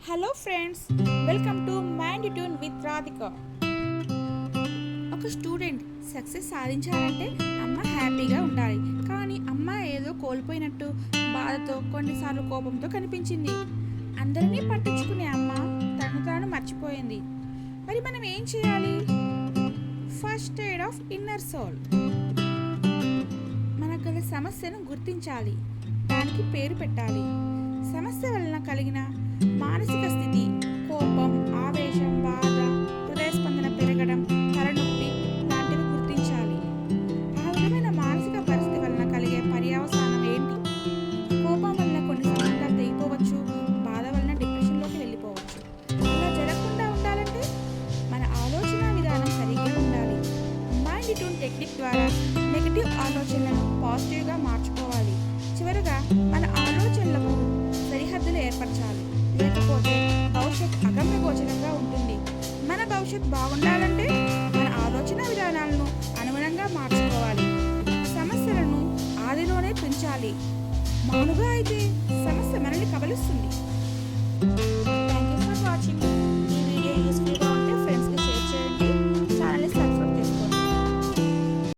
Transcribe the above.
Hello friends, welcome to mind tune with Radhika. ఒక student success సాధించాలంటే అమ్మ హ్యాపీగా ఉండాలి. కానీ అమ్మ ఏదో కోల్పోయినట్టు బాధతో, కొన్నిసార్లు కోపంతో కనిపించింది. అందరినీ పట్టించుకునే అమ్మ తను తాను మర్చిపోయింది. మరి మనం ఏం చేయాలి? First aid of inner soul. మనకు గల సమస్యను గుర్తించాలి, దానికి పేరు పెట్టాలి. సమస్య వలన కలిగిన మానసిక స్థితి, కోపం, ఆవేశం, బాధ, హృదయ స్పందన పెరగడం, తలనొప్పి లాంటివి గుర్తించాలి. ఆ విధమైన మానసిక పరిస్థితి వలన కలిగే పర్యవసానం ఏంటి? కోపం వలన కొన్ని సంబంధాలు తెగిపోవచ్చు, బాధ వలన డిప్రెషన్లోకి వెళ్ళిపోవచ్చు. అలా జరగకుండా ఉండాలంటే మన ఆలోచన విధానం సరిగ్గా ఉండాలి. మైండ్ ట్యూన్ టెక్నిక్ ద్వారా నెగిటివ్ ఆలోచనలను పాజిటివ్గా మార్చుకోవాలి. చివరగా మన ఆలోచనలకు సరిహద్దులు ఏర్పరచాలి, లేకపోతే భవిష్యత్ అగమ్య గోచరంగా ఉంటుంది. మన భవిష్యత్ బాగుండాలంటే మన ఆలోచన విధానాలను అనుగుణంగా మార్చుకోవాలి. సమస్యలను ఆదిలోనే పెంచాలి. మానుగా అయితే సమస్య మనల్ని కబలిస్తుంది. థ్యాంక్